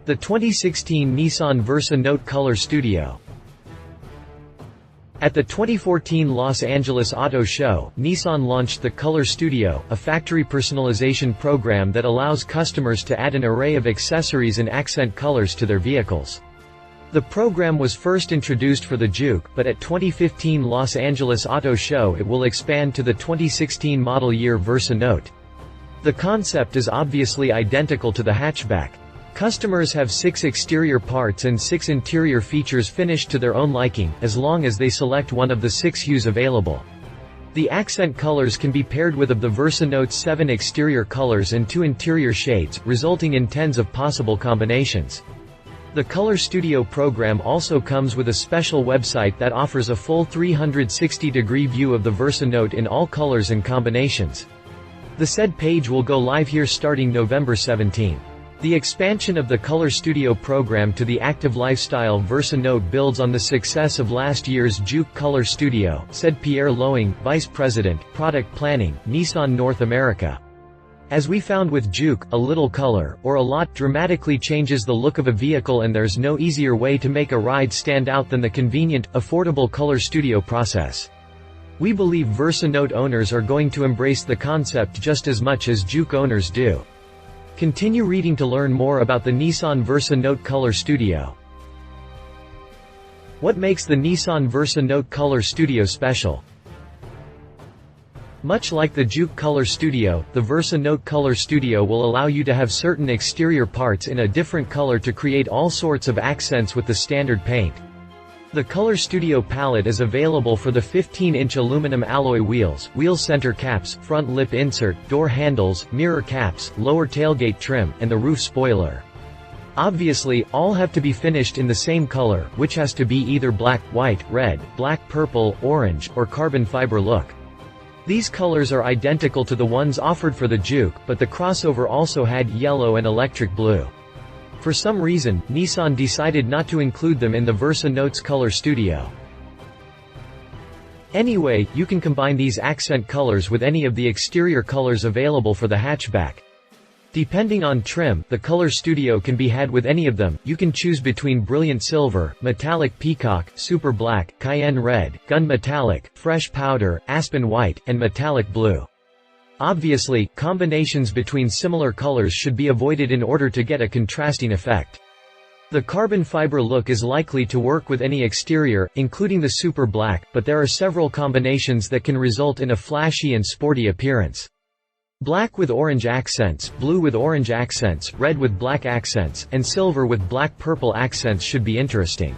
The 2016 Nissan Versa Note Color Studio. At the 2014 Los Angeles Auto Show, Nissan launched the Color Studio, a factory personalization program that allows customers to add an array of accessories and accent colors to their vehicles. The program was first introduced for the Juke, but at 2015 Los Angeles Auto Show it will expand to the 2016 model year Versa Note. The concept is obviously identical to the hatchback. Customers have 6 exterior parts and 6 interior features finished to their own liking, as long as they select one of the 6 hues available. The accent colors can be paired with of the Versa Note's 7 exterior colors and 2 interior shades, resulting in tens of possible combinations. The Color Studio program also comes with a special website that offers a full 360-degree view of the Versa Note in all colors and combinations. The said page will go live here starting November 17. The expansion of the Color Studio program to the active lifestyle Versa Note builds on the success of last year's Juke Color Studio, said Pierre Loing, Vice President, Product Planning, Nissan North America. As we found with Juke, a little color, or a lot, dramatically changes the look of a vehicle, and there's no easier way to make a ride stand out than the convenient, affordable Color Studio process. We believe Versa Note owners are going to embrace the concept just as much as Juke owners do. Continue reading to learn more about the Nissan Versa Note Color Studio. What makes the Nissan Versa Note Color Studio special? Much like the Juke Color Studio, the Versa Note Color Studio will allow you to have certain exterior parts in a different color to create all sorts of accents with the standard paint. The Color Studio palette is available for the 15-inch aluminum alloy wheels, wheel center caps, front lip insert, door handles, mirror caps, lower tailgate trim, and the roof spoiler. Obviously, all have to be finished in the same color, which has to be either black, white, red, black, purple, orange, or carbon fiber look. These colors are identical to the ones offered for the Juke, but the crossover also had yellow and electric blue. For some reason, Nissan decided not to include them in the Versa Note's Color Studio. Anyway, you can combine these accent colors with any of the exterior colors available for the hatchback. Depending on trim, the Color Studio can be had with any of them. You can choose between brilliant silver, metallic peacock, super black, cayenne red, gun metallic, fresh powder, aspen white, and metallic blue. Obviously, combinations between similar colors should be avoided in order to get a contrasting effect. The carbon fiber look is likely to work with any exterior, including the super black, but there are several combinations that can result in a flashy and sporty appearance. Black with orange accents, blue with orange accents, red with black accents, and silver with black-purple accents should be interesting.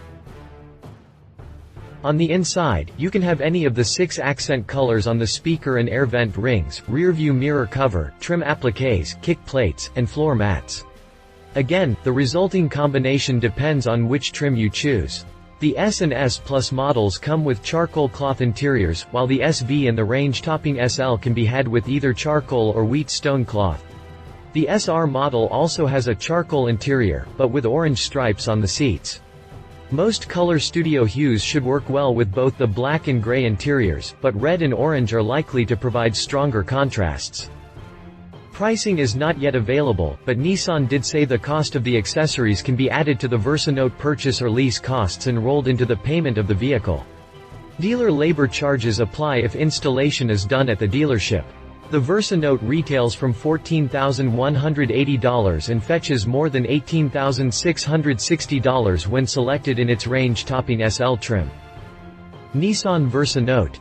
On the inside, you can have any of the 6 accent colors on the speaker and air vent rings, rear-view mirror cover, trim appliques, kick plates, and floor mats. Again, the resulting combination depends on which trim you choose. The S and S Plus models come with charcoal cloth interiors, while the SV and the range-topping SL can be had with either charcoal or wheat stone cloth. The SR model also has a charcoal interior, but with orange stripes on the seats. Most Color Studio hues should work well with both the black and gray interiors, but red and orange are likely to provide stronger contrasts. Pricing is not yet available, but Nissan did say the cost of the accessories can be added to the Versa Note purchase or lease costs and rolled into the payment of the vehicle. Dealer labor charges apply if installation is done at the dealership. The Versa Note retails from $14,180 and fetches more than $18,660 when selected in its range-topping SL trim. Nissan Versa Note.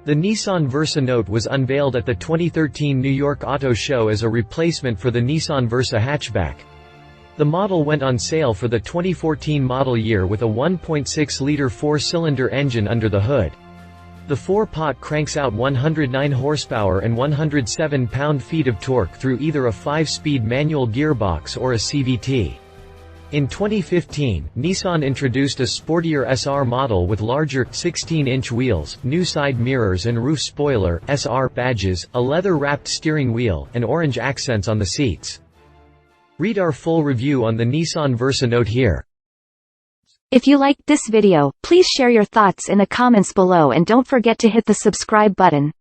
The Nissan Versa Note was unveiled at the 2013 New York Auto Show as a replacement for the Nissan Versa hatchback. The model went on sale for the 2014 model year with a 1.6-liter 4-cylinder engine under the hood. The 4-pot cranks out 109 horsepower and 107 pound-feet of torque through either a 5-speed manual gearbox or a CVT. In 2015, Nissan introduced a sportier SR model with larger, 16-inch wheels, new side mirrors and roof spoiler, SR badges, a leather-wrapped steering wheel, and orange accents on the seats. Read our full review on the Nissan Versa Note here. If you liked this video, please share your thoughts in the comments below and don't forget to hit the subscribe button.